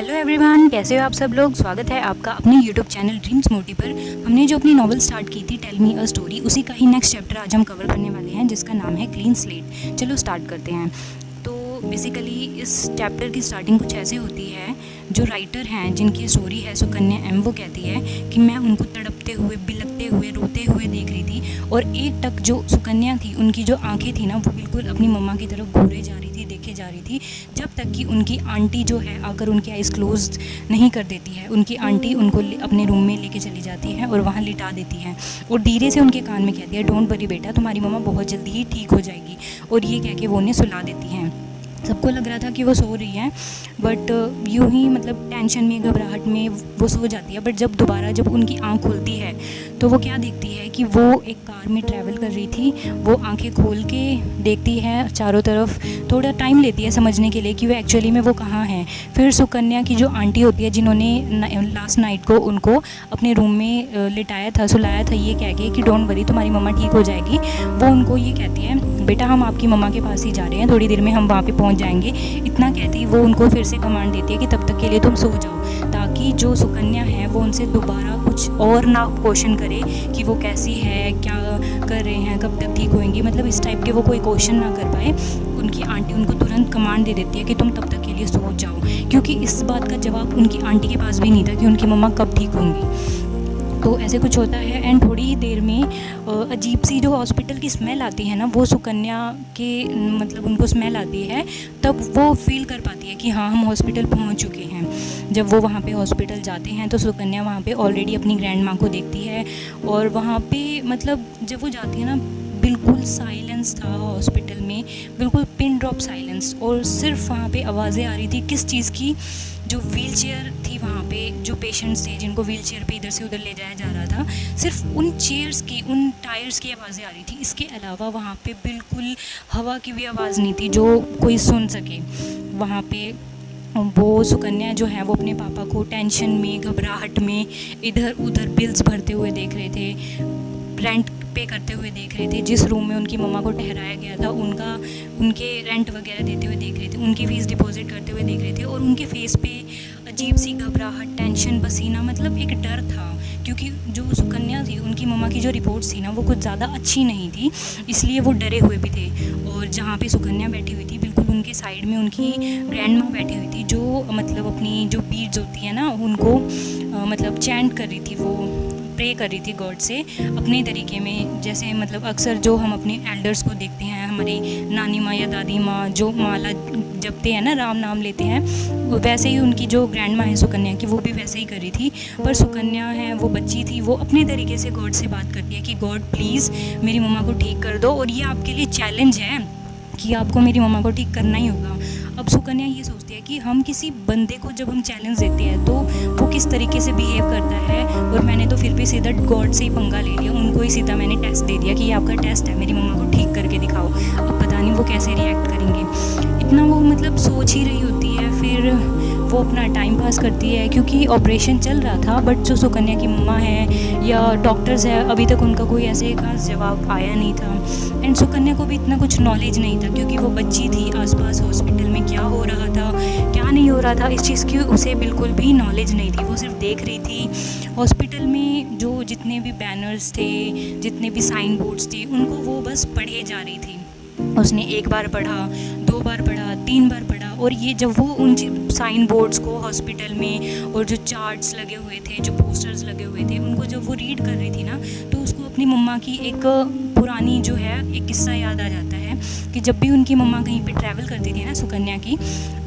Hello everyone, कैसे हो आप सब लोग। स्वागत है आपका अपने यूट्यूब चैनल ड्रीम्स मोटी पर। हमने जो अपनी नॉवल स्टार्ट की थी टेल मी अ स्टोरी, उसी का ही नेक्स्ट चैप्टर आज हम कवर करने वाले हैं, जिसका नाम है क्लीन स्लेट। चलो स्टार्ट करते हैं। तो बेसिकली इस चैप्टर की स्टार्टिंग कुछ ऐसे होती है। जो राइटर हैं, जिनकी स्टोरी है सुकन्या एम, वो कहती है कि मैं उनको तड़पते हुए, बिलखते हुए, रोते हुए देख रही थी, और एक टक जो सुकन्या थी, उनकी जो आंखें थी ना, वो बिल्कुल अपनी मम्मा की तरफ घूरे जा रही थी, देखे जा रही थी, जब तक कि उनकी आंटी जो है आकर उनकी आइज़ क्लोज नहीं कर देती है। उनकी आंटी उनको अपने रूम में लेके चली जाती है और वहाँ लिटा देती है, और धीरे से उनके कान में कहती है, डोंट वरी बेटा, तुम्हारी मम्मा बहुत जल्दी ही ठीक हो जाएगी। और ये कह के वो उन्हें सुला देती हैं। सबको लग रहा था कि वो सो रही है, बट यूं ही मतलब टेंशन में, घबराहट में वो सो जाती है। बट जब दोबारा जब उनकी आंख खुलती है तो वो क्या देखती है कि वो एक कार में ट्रैवल कर रही थी। वो आंखें खोल के देखती है चारों तरफ, थोड़ा टाइम लेती है समझने के लिए कि वो एक्चुअली में वो कहाँ है। फिर सुकन्या की जो आंटी होती है, जिन्होंने लास्ट नाइट को उनको अपने रूम में लिटाया था, सुलाया था, ये कह के कि डोंट वरी, तुम्हारी मम्मा ठीक हो जाएगी, वो उनको ये कहती है, बेटा हम आपकी मम्मा के पास ही जा रहे हैं, थोड़ी देर में हम वहाँ पे पहुँच जाएंगे। इतना कहती ही वो उनको फिर से कमांड देती है कि तब तक के लिए तुम सो जाओ, ताकि जो सुकन्या है वो उनसे दोबारा कुछ और ना क्वेश्चन करे कि वो कैसी है, क्या कर रहे हैं, कब तक ठीक होएंगी, मतलब इस टाइप के वो कोई क्वेश्चन ना कर पाए। उनकी आंटी उनको तुरंत कमांड दे देती है कि तुम तब तक के लिए सो जाओ, क्योंकि इस बात का जवाब उनकी आंटी के पास भी नहीं था कि उनकी मम्मा कब ठीक होंगी। तो ऐसे कुछ होता है, एंड थोड़ी ही देर में अजीब सी जो हॉस्पिटल की स्मेल आती है ना, वो सुकन्या के मतलब उनको स्मेल आती है। तब वो फील कर पाती है कि हाँ, हम हॉस्पिटल पहुंच चुके हैं। जब वो वहाँ पे हॉस्पिटल जाते हैं तो सुकन्या वहाँ पे ऑलरेडी अपनी ग्रैंड माँ को देखती है, और वहाँ पे मतलब जब वो जाती है ना, बिल्कुल साइलेंस था हॉस्पिटल में, बिल्कुल पिन ड्रॉप साइलेंस, और सिर्फ वहाँ पे आवाज़ें आ रही थी किस चीज़ की, जो व्हील चेयर थी वहाँ पे, जो पेशेंट्स थे जिनको व्हील चेयर पे इधर से उधर ले जाया जा रहा था, सिर्फ उन चेयर्स की, उन टायर्स की आवाज़ें आ रही थी। इसके अलावा वहाँ पे बिल्कुल हवा की भी आवाज़ नहीं थी जो कोई सुन सके। वहाँ पे वो सुकन्या जो है वो अपने पापा को टेंशन में, घबराहट में, इधर उधर बिल्स भरते हुए देख रहे थे, रेंट पे करते हुए देख रहे थे, जिस रूम में उनकी मम्मा को ठहराया गया था उनके रेंट वगैरह देते हुए देख रहे थे, उनकी फ़ीस डिपॉजिट करते हुए देख रहे थे, और उनके फेस पे अजीब सी घबराहट, टेंशन, पसीना, मतलब एक डर था, क्योंकि जो सुकन्या थी, उनकी मम्मा की जो रिपोर्ट्स थी ना, वो कुछ ज़्यादा अच्छी नहीं थी, इसलिए वो डरे हुए भी थे। और जहाँ पे सुकन्या बैठी हुई थी, बिल्कुल उनके साइड में उनकी ग्रैंड माँ बैठी हुई थी, जो मतलब अपनी जो बीड्स होती है ना, उनको मतलब चैंट कर रही थी, वो प्रे कर रही थी गॉड से अपने तरीके में। जैसे मतलब अक्सर जो हम अपने एल्डर्स को देखते हैं, हमारी नानी माँ या दादी माँ जो माला जपते हैं ना, राम नाम लेते हैं, वैसे ही उनकी जो ग्रैंड माँ है सुकन्या की, वो भी वैसे ही कर रही थी। पर सुकन्या है, वो बच्ची थी, वो अपने तरीके से गॉड से बात करती है कि गॉड प्लीज़ मेरी मम्मा को ठीक कर दो, और ये आपके लिए चैलेंज है कि आपको मेरी मम्मा को ठीक करना ही होगा। अब सुकन्या ये सोचती है कि हम किसी बंदे को जब हम चैलेंज देते हैं तो वो किस तरीके से बिहेव करता है, और मैंने तो फिर भी सीधा गॉड से ही पंगा ले लिया, उनको ही सीधा मैंने टेस्ट दे दिया कि ये आपका टेस्ट है, मेरी मम्मा को ठीक करके दिखाओ। अब पता नहीं वो कैसे रिएक्ट करेंगे, इतना वो मतलब सोच ही रही होती है। फिर वो अपना टाइम पास करती है, क्योंकि ऑपरेशन चल रहा था, बट जो सुकन्या की मम्मा है या डॉक्टर्स है, अभी तक उनका कोई ऐसे खास जवाब आया नहीं था। एंड सुकन्या को भी इतना कुछ नॉलेज नहीं था, क्योंकि वो बच्ची थी, आसपास हॉस्पिटल में क्या हो रहा था, क्या नहीं हो रहा था, इस चीज़ की उसे बिल्कुल भी नॉलेज नहीं थी। वो सिर्फ देख रही थी हॉस्पिटल में जो जितने भी बैनर्स थे, जितने भी साइन बोर्ड्स थे, उनको वो बस पढ़े जा रही थी। उसने एक बार पढ़ा, 2 बार पढ़ा, 3 बार पढ़ा, और ये जब वो उन साइन बोर्ड्स को हॉस्पिटल में, और जो चार्ट्स लगे हुए थे, जो पोस्टर्स लगे हुए थे, उनको जब वो रीड कर रही थी ना, तो उसको अपनी मम्मा की एक पुरानी जो है एक किस्सा याद आ जाता है कि जब भी उनकी मम्मा कहीं पे ट्रैवल करती थी ना सुकन्या की,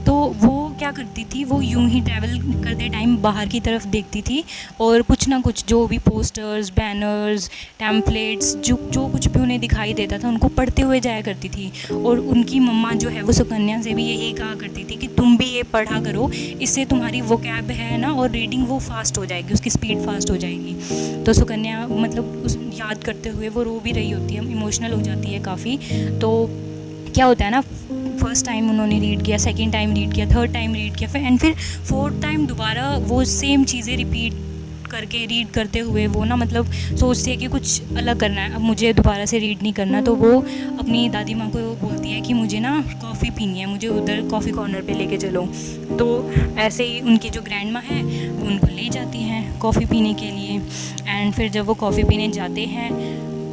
तो वो क्या करती थी, वो यूं ही ट्रैवल करते टाइम बाहर की तरफ देखती थी, और कुछ ना कुछ जो भी पोस्टर्स, बैनर्स, टैम्पलेट्स, जो कुछ भी उन्हें दिखाई देता था, उनको पढ़ते हुए जाया करती थी। और उनकी मम्मा जो है वो सुकन्या से भी यही कहा करती थी कि तुम भी ये पढ़ा करो, इससे तुम्हारी वोकैब है ना, और रीडिंग वो फास्ट हो जाएगी, उसकी स्पीड फास्ट हो जाएगी। तो सुकन्या मतलब उस याद करते हुए वो रो भी रही होती है, इमोशनल हो जाती है काफ़ी। तो क्या होता है ना, फर्स्ट टाइम उन्होंने रीड किया, सेकंड टाइम रीड किया, थर्ड टाइम रीड किया, फिर 4th टाइम दोबारा वो सेम चीज़ें रिपीट करके रीड करते हुए वो ना मतलब सोचती है कि कुछ अलग करना है, अब मुझे दोबारा से रीड नहीं करना। तो वो अपनी दादी माँ को बोलती है कि मुझे ना कॉफ़ी पीनी है, मुझे उधर कॉफ़ी कॉर्नर पे लेके चलो। तो ऐसे ही उनकी जो ग्रैंड माँ है वो उनको ले जाती हैं कॉफ़ी पीने के लिए। एंड फिर जब वो कॉफ़ी पीने जाते हैं,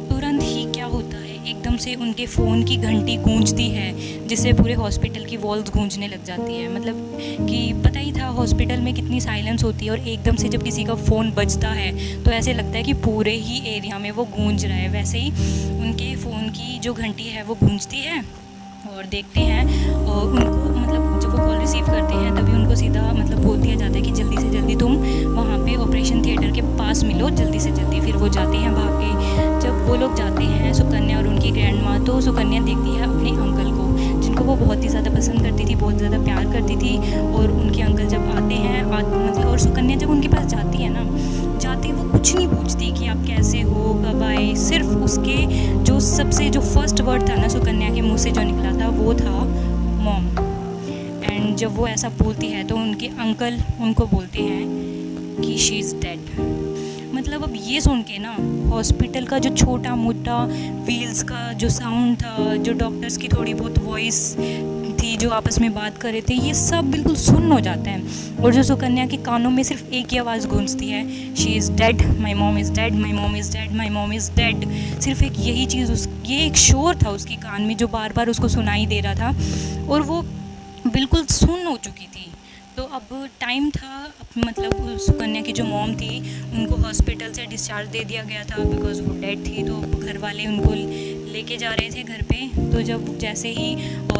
तुरंत ही क्या होता है, एकदम से उनके फ़ोन की घंटी गूंजती है, जिससे पूरे हॉस्पिटल की वॉल्स गूंजने लग जाती है। मतलब कि पता ही था हॉस्पिटल में कितनी साइलेंस होती है, और एकदम से जब किसी का फ़ोन बजता है तो ऐसे लगता है कि पूरे ही एरिया में वो गूंज रहा है। वैसे ही उनके फ़ोन की जो घंटी है वो गूंजती है, और देखते हैं और उनको मतलब जब वो कॉल रिसीव करते हैं तभी उनको सीधा मतलब बोल दिया जाता है कि जल्दी से जल्दी तुम वहाँ पे ऑपरेशन थिएटर के पास मिलो, जल्दी से जल्दी। फिर वो जाते हैं भाग के। जब वो लोग जाते हैं सुकन्या और उनकी ग्रैंड माँ, तो सुकन्या देखती है अपने अंकल को, जिनको वो बहुत ही ज़्यादा पसंद करती थी, बहुत ज़्यादा प्यार करती थी। और उनके अंकल जब आते हैं मतलब, और सुकन्या जब उनके पास जाती है ना, जाती वो कुछ नहीं पूछती कि आप कैसे हो, कब आए। सिर्फ उसके जो फर्स्ट वर्ड था ना सुकन्या के मुंह से जो निकला था वो था मॉम। एंड जब वो ऐसा बोलती है तो उनके अंकल उनको बोलते हैं कि शी इज़ डेड। मतलब अब ये सुन के ना हॉस्पिटल का जो छोटा मोटा व्हील्स का जो साउंड था, जो डॉक्टर्स की थोड़ी बहुत वॉइस थी जो आपस में बात कर रहे थे, ये सब बिल्कुल सुन्न हो जाते हैं। और जो सुकन्या के कानों में सिर्फ एक ही आवाज़ गूंजती है, she is dead, my mom is dead, my mom is dead, my mom is dead. सिर्फ एक यही चीज़ ये एक शोर था उसके कान में जो बार बार उसको सुनाई दे रहा था, और वो बिल्कुल सुन्न हो चुकी थी। तो अब टाइम था, मतलब सुकन्या की जो मॉम थी उनको हॉस्पिटल से डिस्चार्ज दे दिया गया था, बिकॉज़ वो डेड थी। तो घर वाले उनको लेके जा रहे थे घर पे। तो जब जैसे ही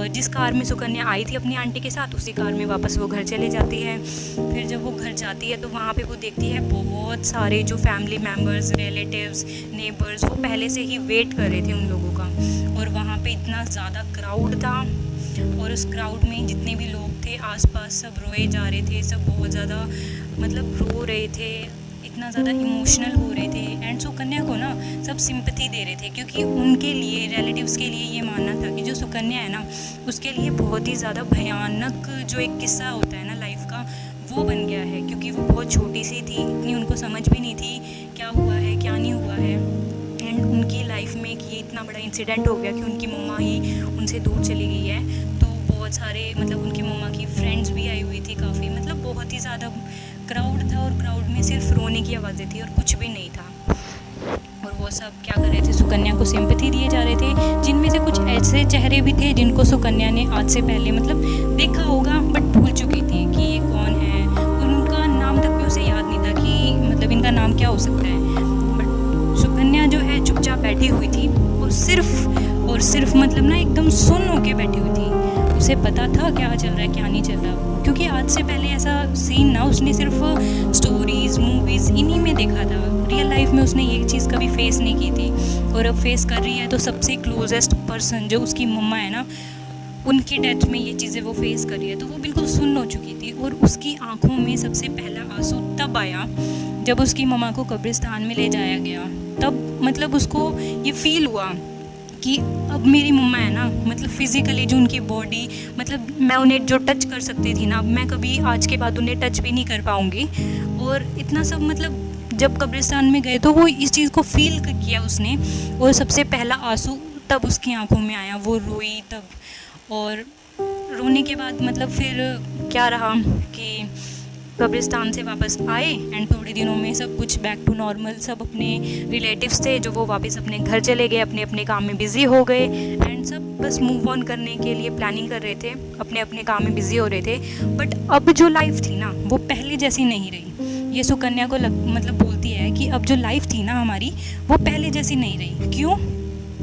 जिस कार में सुकन्या आई थी अपनी आंटी के साथ, उसी कार में वापस वो घर चले जाती है। फिर जब वो घर जाती है तो वहाँ पे वो देखती है बहुत सारे जो फैमिली मेम्बर्स, रिलेटिव्स, नेबर्स, वो पहले से ही वेट कर रहे थे उन लोगों का। और वहाँ पे इतना ज़्यादा क्राउड था, और उस क्राउड में जितने भी लोग थे आसपास सब रोए जा रहे थे, सब बहुत ज़्यादा मतलब रो रहे थे, इतना ज़्यादा इमोशनल हो रहे थे। एंड सुकन्या को ना सब सिंपैथी दे रहे थे, क्योंकि उनके लिए, रिलेटिव्स के लिए ये मानना था कि जो सुकन्या है ना उसके लिए बहुत ही ज़्यादा भयानक जो एक किस्सा होता है ना लाइफ का, वो बन गया है। क्योंकि वो बहुत छोटी सी थी, इतनी उनको समझ भी नहीं थी क्या हुआ है क्या नहीं हुआ है। एंड उनकी लाइफ में ये इतना बड़ा इंसिडेंट हो गया कि उनकी मम्मा ही उनसे दूर चली गई है। तो बहुत सारे मतलब उनकी मम्मा की फ्रेंड्स भी आई हुई थी काफ़ी, मतलब बहुत ही ज़्यादा क्राउड था, और क्राउड में सिर्फ रोने की आवाज़ें थी और कुछ भी नहीं था। और वो सब क्या कर रहे थे, सुकन्या को सिंपैथी दिए जा रहे थे, जिनमें से कुछ ऐसे चेहरे भी थे जिनको सुकन्या ने आज से पहले मतलब देखा होगा बट भूल चुकी थी कि ये कौन है। उनका नाम तक भी उसे याद नहीं था कि मतलब इनका नाम क्या हो सकता है। बट सुकन्या जो है चुपचाप बैठी हुई थी, और सिर्फ मतलब ना एकदम सुन्न होके बैठी हुई थी। उसे पता था क्या चल रहा है क्या नहीं चल रहा, क्योंकि आज से पहले ऐसा सीन ना उसने सिर्फ स्टोरीज़, मूवीज़ इन्हीं में देखा था। रियल लाइफ में उसने ये चीज़ कभी फेस नहीं की थी, और अब फेस कर रही है। तो सबसे क्लोजेस्ट पर्सन जो उसकी मम्मा है ना, उनकी डेथ में ये चीज़ें वो फेस कर रही है। तो वो बिल्कुल सुन्न हो चुकी थी, और उसकी आंखों में सबसे पहला आंसू तब आया जब उसकी मम्मा को कब्रिस्तान में ले जाया गया। तब मतलब उसको ये फील हुआ कि अब मेरी मम्मा है ना, मतलब फिज़िकली जो उनकी बॉडी, मतलब मैं उन्हें जो टच कर सकती थी ना, मैं कभी आज के बाद उन्हें टच भी नहीं कर पाऊँगी। और इतना सब मतलब जब कब्रिस्तान में गए तो वो इस चीज़ को फील किया उसने, और सबसे पहला आंसू तब उसकी आंखों में आया, वो रोई तब। और रोने के बाद मतलब फिर क्या रहा कि कब्रिस्तान से वापस आए, एंड थोड़े दिनों में सब कुछ बैक टू नॉर्मल। सब अपने रिलेटिव्स थे जो वो वापस अपने घर चले गए, अपने अपने काम में बिज़ी हो गए, एंड सब बस मूव ऑन करने के लिए प्लानिंग कर रहे थे, अपने अपने काम में बिज़ी हो रहे थे। बट अब जो लाइफ थी ना वो पहले जैसी नहीं रही। ये सुकन्या को मतलब बोलती है कि अब जो लाइफ थी ना हमारी वो पहले जैसी नहीं रही। क्यों?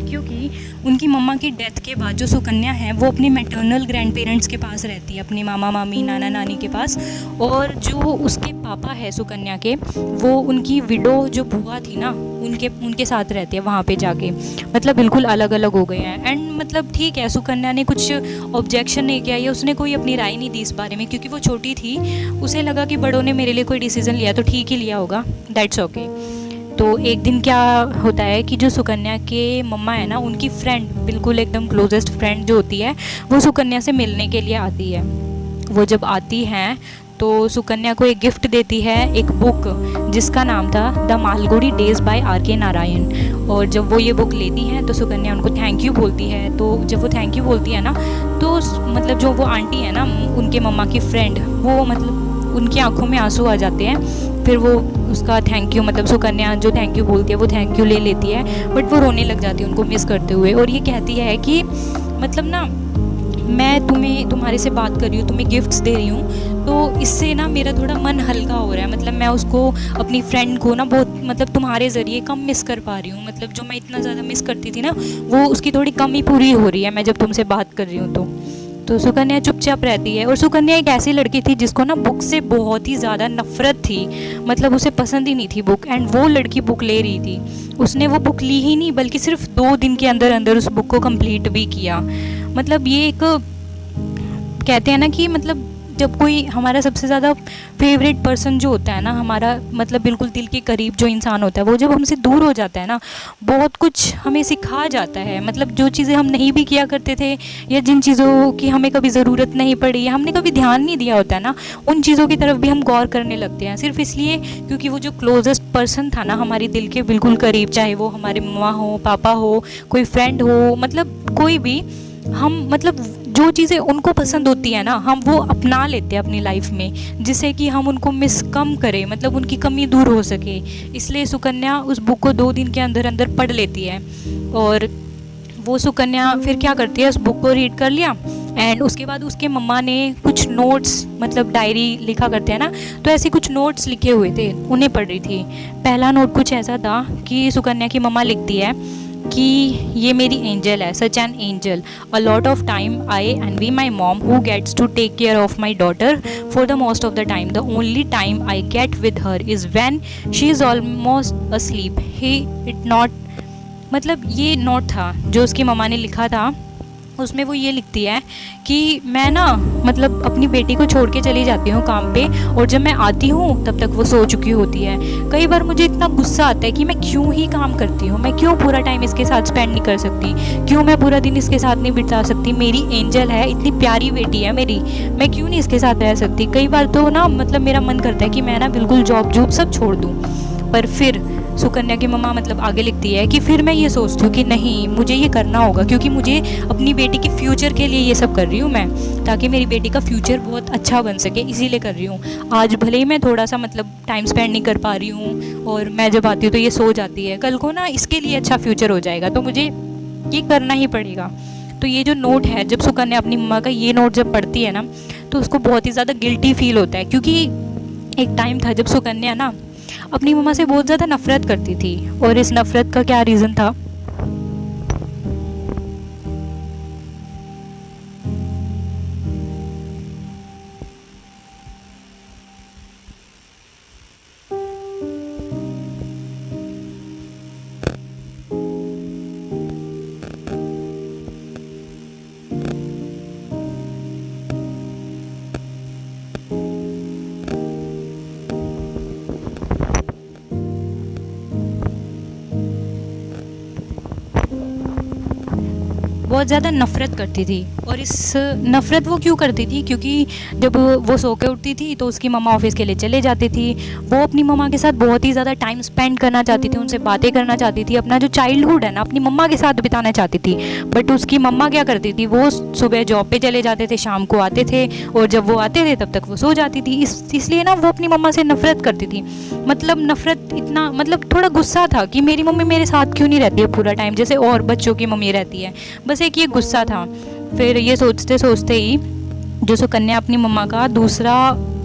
क्योंकि उनकी मम्मा की डेथ के बाद जो सुकन्या है वो अपने मैटरनल ग्रैंड पेरेंट्स के पास रहती है, अपने मामा मामी, नाना नानी के पास। और जो उसके पापा है सुकन्या के, वो उनकी विडो जो बुआ थी ना उनके साथ रहते हैं वहाँ पे जाके। मतलब बिल्कुल अलग अलग हो गए हैं। एंड मतलब ठीक है, सुकन्या ने कुछ ऑब्जेक्शन नहीं किया, या उसने कोई अपनी राय नहीं दी इस बारे में, क्योंकि वो छोटी थी। उसे लगा कि बड़ों ने मेरे लिए कोई डिसीज़न लिया तो ठीक ही लिया होगा, दैट्स ओके। तो एक दिन क्या होता है कि जो सुकन्या के मम्मा है ना, उनकी फ्रेंड, बिल्कुल एकदम क्लोजेस्ट फ्रेंड जो होती है, वो सुकन्या से मिलने के लिए आती है। वो जब आती हैं तो सुकन्या को एक गिफ्ट देती है, एक बुक जिसका नाम था the Malgudi days by R.K. Narayan. और जब वो ये बुक लेती हैं तो सुकन्या उनको थैंक यू बोलती है। तो जब वो थैंक यू बोलती है ना, तो मतलब जो वो आंटी है ना, उनके मम्मा की फ्रेंड, वो मतलब उनकी आंखों में आंसू आ जाते हैं। फिर वो उसका थैंक यू, मतलब सुकन्या जो थैंक यू बोलती है वो थैंक यू ले लेती है, बट वो रोने लग जाती है उनको मिस करते हुए। और ये कहती है कि मतलब ना, मैं तुम्हारे से बात कर रही हूँ, तुम्हें गिफ्ट्स दे रही हूँ, तो इससे ना मेरा थोड़ा मन हल्का हो रहा है। मतलब मैं उसको, अपनी फ्रेंड को ना बहुत, मतलब तुम्हारे ज़रिए कम मिस कर पा रही हूँ। मतलब जो मैं इतना ज़्यादा मिस करती थी ना, वो उसकी थोड़ी कमी पूरी हो रही है मैं जब तुमसे बात कर रही हूँ। तो सुकन्या चुपचाप रहती है। और सुकन्या एक ऐसी लड़की थी जिसको ना बुक से बहुत ही ज़्यादा नफरत थी, मतलब उसे पसंद ही नहीं थी बुक। एंड वो लड़की बुक ले रही थी, उसने वो बुक ली ही नहीं, बल्कि सिर्फ 2 दिन के अंदर अंदर उस बुक को कंप्लीट भी किया। मतलब ये एक, कहते हैं ना कि मतलब जब कोई हमारा सबसे ज़्यादा फेवरेट पर्सन जो होता है ना, हमारा मतलब बिल्कुल दिल के करीब जो इंसान होता है, वो जब हमसे दूर हो जाता है ना, बहुत कुछ हमें सिखा जाता है। मतलब जो चीज़ें हम नहीं भी किया करते थे, या जिन चीज़ों की हमें कभी ज़रूरत नहीं पड़ी, या हमने कभी ध्यान नहीं दिया होता है ना, उन चीज़ों की तरफ भी हम गौर करने लगते हैं, सिर्फ इसलिए क्योंकि वो जो क्लोजेस्ट पर्सन था ना हमारे दिल के बिल्कुल करीब, चाहे वो हमारे मम्मा हो, पापा हो, कोई फ्रेंड हो, मतलब कोई भी, हम मतलब जो चीज़ें उनको पसंद होती है ना, हम वो अपना लेते हैं अपनी लाइफ में, जिससे कि हम उनको मिस कम करें, मतलब उनकी कमी दूर हो सके। इसलिए सुकन्या उस बुक को 2 दिन के अंदर अंदर पढ़ लेती है। और वो सुकन्या फिर क्या करती है, उस बुक को रीड कर लिया, एंड उसके बाद उसके मम्मा ने कुछ नोट्स, मतलब डायरी लिखा करते हैं ना, तो ऐसे कुछ नोट्स लिखे हुए थे, उन्हें पढ़ रही थी। पहला नोट कुछ ऐसा था कि सुकन्या की मम्मा लिखती है कि ये मेरी एंजल है, such an angel, a lot of time I envy my mom who gets to take care of my daughter for the most of the time, the only time I get with her is when she is almost asleep, he it not. मतलब ये note था जो उसकी मम्मा ने लिखा था, उसमें वो ये लिखती है कि मैं ना मतलब अपनी बेटी को छोड़ के चली जाती हूँ काम पे, और जब मैं आती हूँ तब तक वो सो चुकी होती है। कई बार मुझे इतना गुस्सा आता है कि मैं क्यों ही काम करती हूँ, मैं क्यों पूरा टाइम इसके साथ स्पेंड नहीं कर सकती, क्यों मैं पूरा दिन इसके साथ नहीं बिता सकती। मेरी एंजल है, इतनी प्यारी बेटी है मेरी, मैं क्यों नहीं इसके साथ रह सकती। कई बार तो ना मतलब मेरा मन करता है कि मैं ना बिल्कुल जॉब सब छोड़ दूँ। पर फिर सुकन्या की मम्मा मतलब आगे लिखती है कि फिर मैं ये सोचती हूँ कि नहीं, मुझे ये करना होगा, क्योंकि मुझे अपनी बेटी के फ्यूचर के लिए ये सब कर रही हूँ मैं, ताकि मेरी बेटी का फ्यूचर बहुत अच्छा बन सके, इसीलिए कर रही हूँ। आज भले ही मैं थोड़ा सा मतलब टाइम स्पेंड नहीं कर पा रही हूँ, और मैं जब आती हूँ तो ये सो जाती है, कल को ना इसके लिए अच्छा फ्यूचर हो जाएगा, तो मुझे ये करना ही पड़ेगा। तो ये जो नोट है, जब सुकन्या अपनी मम्मा का ये नोट जब पढ़ती है ना, तो उसको बहुत ही ज़्यादा गिल्टी फील होता है, क्योंकि एक टाइम था जब सुकन्या ना अपनी मम्मा से बहुत ज़्यादा नफरत करती थी। और इस नफरत का क्या रीज़न था, बहुत ज़्यादा नफ़रत करती थी। और इस नफ़रत वो क्यों करती थी, क्योंकि जब वो सो के उठती थी तो उसकी मम्मा ऑफिस के लिए चले जाती थी। वो अपनी मम्मा के साथ बहुत ही ज़्यादा टाइम स्पेंड करना चाहती थी, उनसे बातें करना चाहती थी, अपना जो चाइल्डहुड है ना अपनी मम्मा के साथ बिताना चाहती थी। बट उसकी मम्मा क्या करती थी, वो सुबह जॉब पे चले जाते थे, शाम को आते थे, और जब वो आते थे तब तक वो सो जाती थी। इसलिए ना वो अपनी मम्मा से नफ़रत करती थी। मतलब नफ़रत इतना, मतलब थोड़ा गुस्सा था कि मेरी मम्मी मेरे साथ क्यों नहीं रहती है पूरा टाइम, जैसे और बच्चों की मम्मी रहती है। बस एक ये गुस्सा था। फिर ये सोचते सोचते ही जो सुकन्या अपनी मम्मा का दूसरा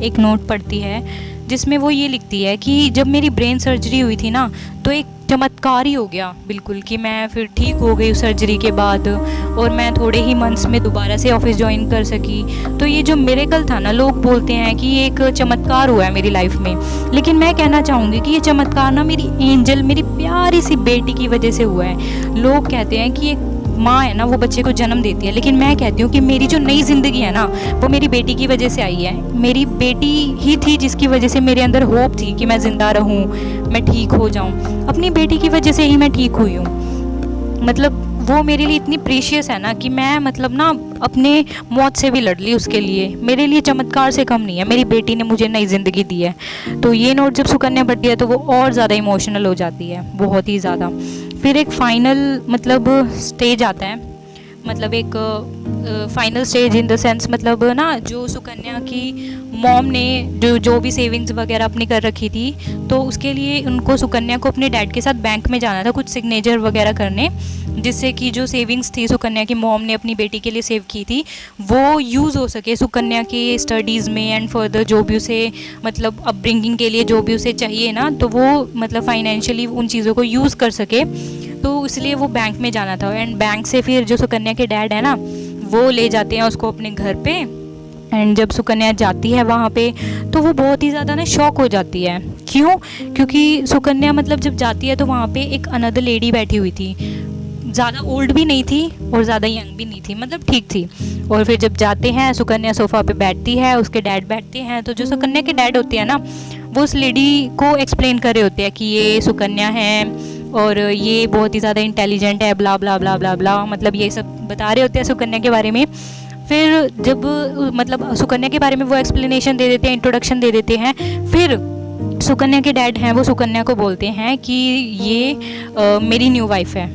एक नोट पढ़ती है, जिसमें वो ये लिखती है कि जब मेरी ब्रेन सर्जरी हुई थी ना, तो एक चमत्कार ही हो गया बिल्कुल, कि मैं फिर ठीक हो गई उस सर्जरी के बाद, और मैं थोड़े ही मंथ्स में दोबारा से ऑफिस ज्वाइन कर सकी। तो ये जो मिरेकल था ना, लोग बोलते हैं कि ये एक चमत्कार हुआ है मेरी लाइफ में, लेकिन मैं कहना चाहूँगी कि ये चमत्कार ना मेरी एंजल, मेरी प्यारी सी बेटी की वजह से हुआ है। लोग कहते हैं कि एक माँ है ना वो बच्चे को जन्म देती है, लेकिन मैं कहती हूँ कि मेरी जो नई ज़िंदगी है ना वो मेरी बेटी की वजह से आई है। मेरी बेटी ही थी जिसकी वजह से मेरे अंदर होप थी कि मैं ज़िंदा रहूँ, मैं ठीक हो जाऊँ। अपनी बेटी की वजह से ही मैं ठीक हुई हूँ। मतलब वो मेरे लिए इतनी प्रीशियस है ना कि मैं मतलब ना अपने मौत से भी लड़ ली उसके लिए। मेरे लिए चमत्कार से कम नहीं है, मेरी बेटी ने मुझे नई ज़िंदगी दी है। तो ये नोट जब सुकन्या पढ़ती है तो वो और ज़्यादा इमोशनल हो जाती है, बहुत ही ज़्यादा। फिर एक फाइनल मतलब स्टेज आता है, मतलब एक final stage in the sense, मतलब ना जो सुकन्या की मॉम ने जो भी सेविंग्स वगैरह अपनी कर रखी थी, तो उसके लिए उनको सुकन्या को अपने डैड के साथ बैंक में जाना था कुछ सिग्नेचर वगैरह करने, जिससे कि जो सेविंग्स थी सुकन्या की मॉम ने अपनी बेटी के लिए सेव की थी वो यूज़ हो सके सुकन्या के स्टडीज़ में एंड फर्दर जो भी उसे मतलब अपब्रिंगिंग के लिए जो भी उसे चाहिए ना, तो वो मतलब फाइनेंशियली उन चीज़ों को यूज़ कर सके। तो इसलिए वो बैंक में जाना था एंड बैंक से फिर जो सुकन्या के डैड है ना वो ले जाते हैं उसको अपने घर पे। एंड जब सुकन्या जाती है वहाँ पे तो वो बहुत ही ज़्यादा ना शॉक हो जाती है। क्यों? क्योंकि सुकन्या मतलब जब जाती है तो वहाँ पे एक अनदर लेडी बैठी हुई थी, ज़्यादा ओल्ड भी नहीं थी और ज़्यादा यंग भी नहीं थी, मतलब ठीक थी। और फिर जब जाते हैं सुकन्या सोफ़ा पे बैठती है, उसके डैड बैठते हैं, तो जो सुकन्या के डैड होते हैं ना वो उस लेडी को एक्सप्लेन कर रहे होते हैं कि ये सुकन्या है और ये बहुत ही ज़्यादा इंटेलिजेंट है, ब्ला ब्ला ब्ला ब्ला ब्ला, मतलब ये सब बता रहे होते हैं सुकन्या के बारे में। फिर जब मतलब सुकन्या के बारे में वो एक्सप्लेनेशन दे देते हैं, इंट्रोडक्शन दे देते हैं, फिर सुकन्या के डैड हैं वो सुकन्या को बोलते हैं कि ये मेरी न्यू वाइफ है।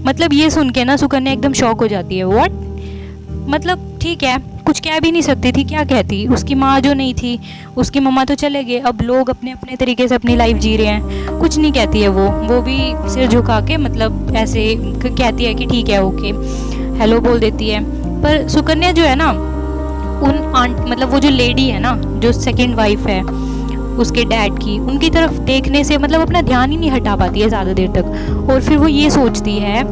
मतलब ये सुन के ना सुकन्या एकदम शॉक हो जाती है। व्हाट? मतलब ठीक है, कुछ कह भी नहीं सकती थी, क्या कहती, उसकी माँ जो नहीं थी, उसकी मम्मा तो चले गए, अब लोग अपने अपने तरीके से अपनी लाइफ जी रहे हैं, कुछ नहीं कहती है वो भी सिर झुका के मतलब ऐसे कहती है कि ठीक है ओके हेलो बोल देती है। पर सुकन्या जो है ना उन आंट मतलब वो जो लेडी है ना जो सेकंड वाइफ है उसके डैड की, उनकी तरफ देखने से मतलब अपना ध्यान ही नहीं हटा पाती है ज़्यादा देर तक। और फिर वो ये सोचती है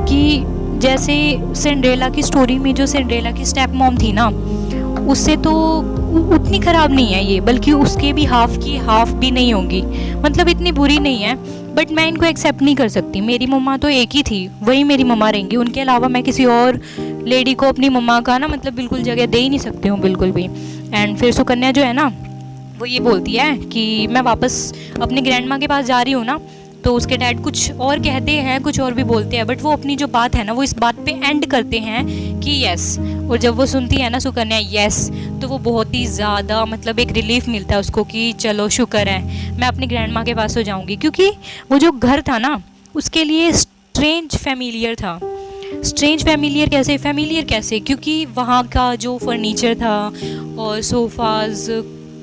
कि जैसे सिंड्रेला की स्टोरी में जो सिंड्रेला की स्टेप मॉम थी ना उससे तो उतनी ख़राब नहीं है ये, बल्कि उसके भी हाफ की हाफ भी नहीं होंगी, मतलब इतनी बुरी नहीं है। बट मैं इनको एक्सेप्ट नहीं कर सकती, मेरी मम्मा तो एक ही थी, वही मेरी मम्मा रहेंगी, उनके अलावा मैं किसी और लेडी को अपनी मम्मा का ना मतलब बिल्कुल जगह दे ही नहीं सकती हूँ बिल्कुल भी। एंड फिर सुकन्या जो है ना वो ये बोलती है कि मैं वापस अपनी ग्रैंड माँ के पास जा रही हूँ ना, तो उसके डैड कुछ और कहते हैं, कुछ और भी बोलते हैं, बट वो अपनी जो बात है ना वो इस बात पे एंड करते हैं कि यस। और जब वो सुनती है ना सुकन्या यस, तो वो बहुत ही ज़्यादा मतलब एक रिलीफ मिलता है उसको कि चलो शुक्र है मैं अपनी ग्रैंड माँ के पास हो जाऊँगी, क्योंकि वो जो घर था ना उसके लिए स्ट्रेंज फैमिलियर था। स्ट्रेंज फैमिलियर कैसे? क्योंकि वहाँ का जो फर्नीचर था और सोफ़ाज़,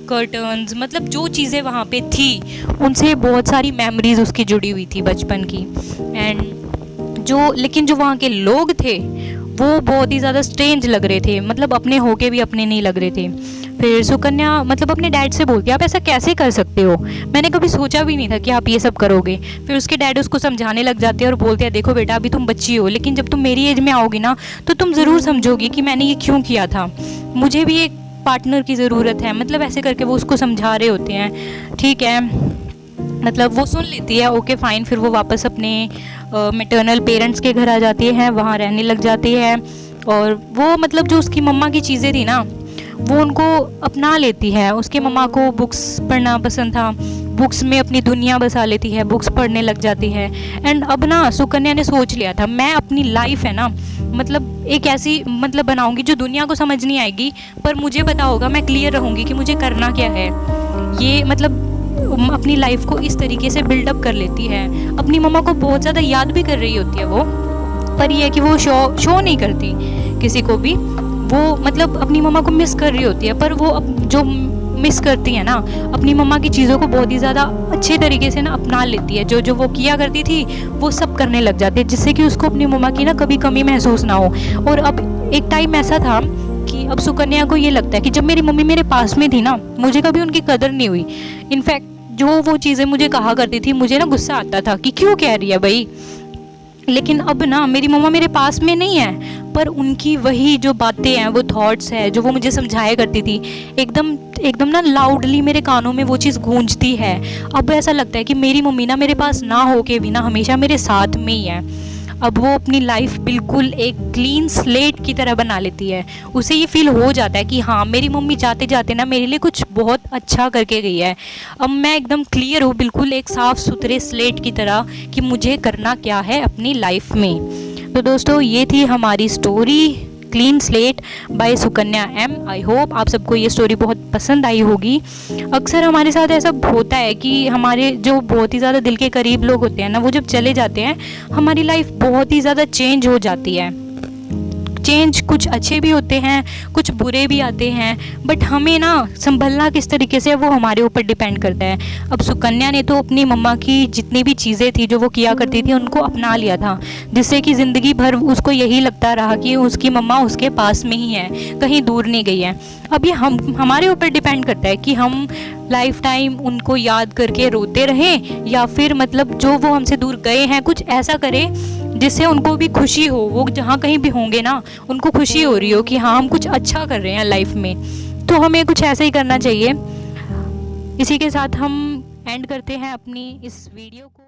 कर्टन्स, मतलब जो चीज़ें वहाँ पे थी उनसे बहुत सारी मेमोरीज उसकी जुड़ी हुई थी बचपन की। एंड लेकिन जो वहाँ के लोग थे वो बहुत ही ज़्यादा स्ट्रेंज लग रहे थे, मतलब अपने होके भी अपने नहीं लग रहे थे। फिर सुकन्या मतलब अपने डैड से बोलती है आप ऐसा कैसे कर सकते हो, मैंने कभी सोचा भी नहीं था कि आप ये सब करोगे। फिर उसके डैड उसको समझाने लग जाते हैं और बोलते हैं देखो बेटा अभी तुम बच्ची हो, लेकिन जब तुम मेरी एज में आओगी ना तो तुम ज़रूर समझोगी कि मैंने ये क्यों किया था, मुझे भी एक पार्टनर की ज़रूरत है, मतलब ऐसे करके वो उसको समझा रहे होते हैं। ठीक है, मतलब वो सुन लेती है, ओके फाइन। फिर वो वापस अपने मैटरनल पेरेंट्स के घर आ जाती है, वहाँ रहने लग जाती है। और वो मतलब जो उसकी मम्मा की चीज़ें थी ना वो उनको अपना लेती है। उसके मम्मा को बुक्स पढ़ना पसंद था, बुक्स में अपनी दुनिया बसा लेती है, बुक्स पढ़ने लग जाती है। एंड अब ना सुकन्या ने सोच लिया था मैं अपनी लाइफ है ना मतलब एक ऐसी मतलब बनाऊंगी जो दुनिया को समझ नहीं आएगी, पर मुझे पता होगा, मैं क्लियर रहूँगी कि मुझे करना क्या है। ये मतलब अपनी लाइफ को इस तरीके से बिल्डअप कर लेती है। अपनी मम्मा को बहुत ज़्यादा याद भी कर रही होती है वो, पर ये है कि वो शो नहीं करती किसी को भी, वो मतलब अपनी मम्मा को मिस कर रही होती है। पर वो जो मिस करती है ना अपनी मम्मा की चीज़ों को बहुत ही ज़्यादा अच्छे तरीके से ना अपना लेती है। जो वो किया करती थी वो सब करने लग जाती है, जिससे कि उसको अपनी मम्मा की ना कभी कमी महसूस ना हो। और अब एक टाइम ऐसा था कि अब सुकन्या को ये लगता है कि जब मेरी मम्मी मेरे पास में थी ना मुझे कभी उनकी कदर नहीं हुई। इनफैक्ट जो वो चीज़ें मुझे कहा करती थी मुझे ना गुस्सा आता था कि क्यों कह रही है भाई, लेकिन अब ना मेरी मम्मा मेरे पास में नहीं है, पर उनकी वही जो बातें हैं वो थॉट्स है जो वो मुझे समझाया करती थी, एकदम ना लाउडली मेरे कानों में वो चीज़ गूंजती है। अब ऐसा लगता है कि मेरी मम्मी ना मेरे पास ना हो के भी ना हमेशा मेरे साथ में ही है। अब वो अपनी लाइफ बिल्कुल एक क्लीन स्लेट की तरह बना लेती है। उसे ये फील हो जाता है कि हाँ मेरी मम्मी जाते जाते ना मेरे लिए कुछ बहुत अच्छा करके गई है। अब मैं एकदम क्लियर हूँ, बिल्कुल एक साफ़ सुथरे स्लेट की तरह कि मुझे करना क्या है अपनी लाइफ में। तो दोस्तों ये थी हमारी story clean slate by Sukanya M. I hope आप सबको ये स्टोरी बहुत पसंद आई होगी। अक्सर हमारे साथ ऐसा होता है कि हमारे जो बहुत ही ज़्यादा दिल के करीब लोग होते हैं ना, वो जब चले जाते हैं हमारी लाइफ बहुत ही ज़्यादा चेंज हो जाती है। चेंज कुछ अच्छे भी होते हैं, कुछ बुरे भी आते हैं, बट हमें ना संभलना किस तरीके से वो हमारे ऊपर डिपेंड करता है। अब सुकन्या ने तो अपनी मम्मा की जितनी भी चीज़ें थी जो वो किया करती थी उनको अपना लिया था, जिससे कि ज़िंदगी भर उसको यही लगता रहा कि उसकी मम्मा उसके पास में ही है, कहीं दूर नहीं गई है। अब ये हमारे ऊपर डिपेंड करता है कि हम लाइफ टाइम उनको याद करके रोते रहें या फिर मतलब जो वो हमसे दूर गए हैं कुछ ऐसा करें जिससे उनको भी खुशी हो, वो जहाँ कहीं भी होंगे ना उनको खुशी हो रही हो कि हाँ हम कुछ अच्छा कर रहे हैं लाइफ में। तो हमें कुछ ऐसा ही करना चाहिए। इसी के साथ हम एंड करते हैं अपनी इस वीडियो को।